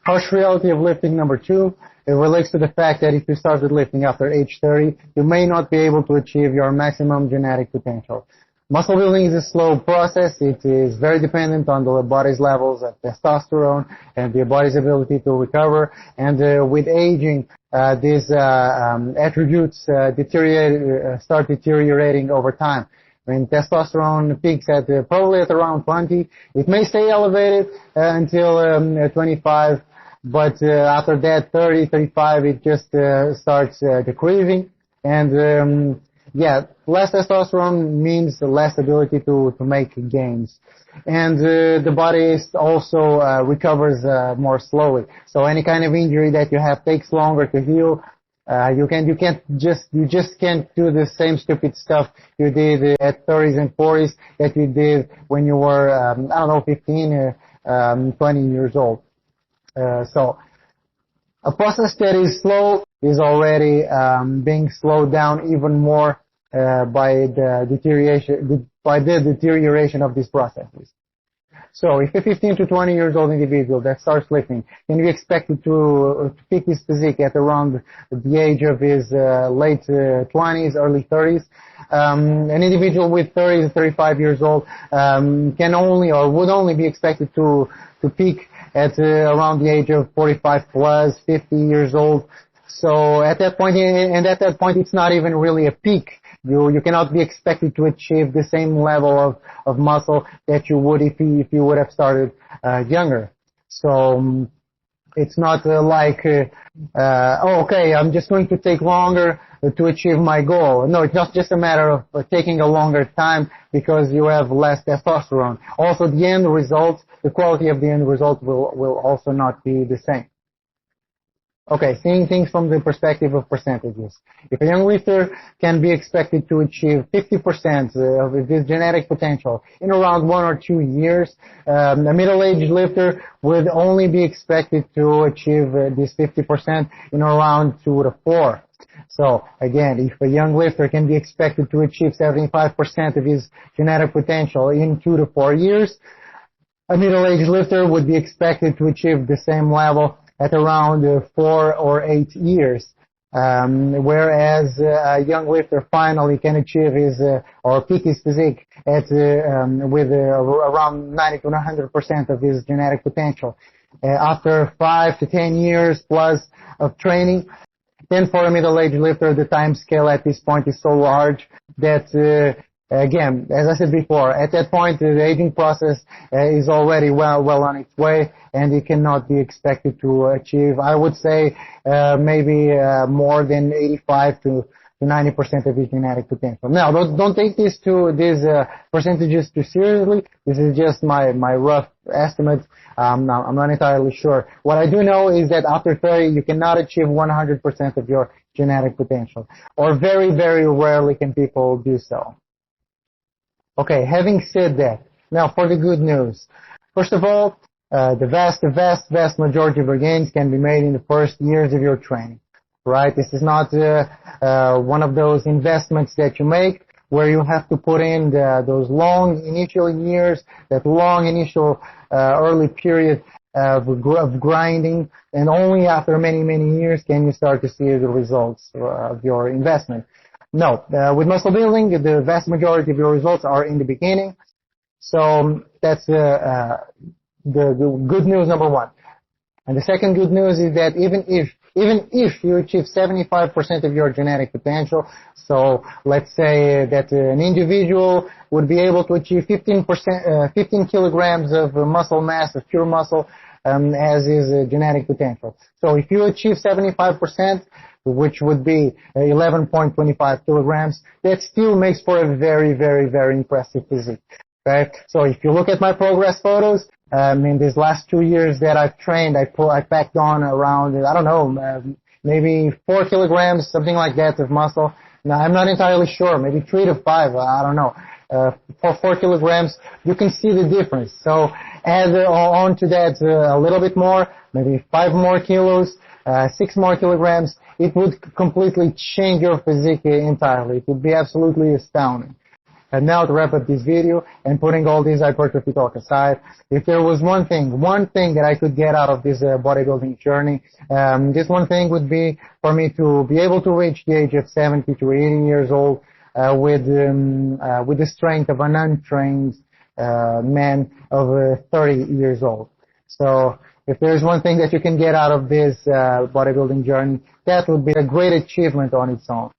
Harsh reality of lifting number 2, it relates to the fact that if you started lifting after age 30, you may not be able to achieve your maximum genetic potential. Muscle building is a slow process. It is very dependent on the body's levels of testosterone and the body's ability to recover. And with aging, these attributes start deteriorating over time. When testosterone peaks at probably at around 20, it may stay elevated until 25, but after that 30, 35, it just starts decreasing. And less testosterone means less ability to make gains. And the body also recovers more slowly. So any kind of injury that you have takes longer to heal. You just can't do the same stupid stuff you did at 30s and 40s that you did when you were, 15, 20 years old. So a process that is slow is already being slowed down even more by the deterioration of these processes. So if a 15 to 20 years old individual that starts lifting can be expected to peak his physique at around the age of his late 20s, early 30s, an individual with 30 to 35 years old can only or would only be expected to peak at around the age of 45 plus, 50 years old. So at that point, it's not even really a peak. You cannot be expected to achieve the same level of muscle that you would if you would have started younger. So it's not okay, I'm just going to take longer to achieve my goal. No, it's not just a matter of taking a longer time because you have less testosterone. Also, the end result, the quality of the end result will also not be the same. Okay, seeing things from the perspective of percentages. If a young lifter can be expected to achieve 50% of his genetic potential in around 1 or 2 years, a middle-aged lifter would only be expected to achieve this 50% in around 2 to 4. So again, if a young lifter can be expected to achieve 75% of his genetic potential in 2 to 4 years, a middle-aged lifter would be expected to achieve the same level at around 4 or 8 years, whereas a young lifter finally can achieve his or peak his physique at with around 90 to 100% of his genetic potential after 5 to 10 years plus of training. Then for a middle-aged lifter, the time scale at this point is so large that again, as I said before, at that point the aging process is already well on its way, and it cannot be expected to achieve, I would say, maybe more than 85 to 90% of his genetic potential. Now, don't take these percentages too seriously. This is just my rough estimate. I'm not entirely sure. What I do know is that after 30, you cannot achieve 100% of your genetic potential, or very, very rarely can people do so. Okay, having said that, now for the good news. First of all, the vast majority of your gains can be made in the first years of your training, right? This is not one of those investments that you make where you have to put in those long initial years, that long initial early period of grinding, and only after many years can you start to see the results of your investment. No, with muscle building, the vast majority of your results are in the beginning. So that's the good news number one. And the second good news is that even if you achieve 75% of your genetic potential, so let's say that an individual would be able to achieve 15 kilograms of muscle mass, of pure muscle, as his genetic potential. So if you achieve 75%, which would be 11.25 kilograms, that still makes for a very impressive physique. Okay? So if you look at my progress photos, in these last 2 years that I've trained, I packed on around, maybe 4 kilograms, something like that, of muscle. Now, I'm not entirely sure, maybe 3 to 5, I don't know. For 4 kilograms, you can see the difference. So add on to that a little bit more, maybe 5 more kilos, 6 more kilograms, it would completely change your physique entirely. It would be absolutely astounding. And now to wrap up this video and putting all this hypertrophy talk aside, if there was one thing that I could get out of this bodybuilding journey, this one thing would be for me to be able to reach the age of 70 to 80 years old with the strength of an untrained man of 30 years old. So if there's one thing that you can get out of this bodybuilding journey, that would be a great achievement on its own.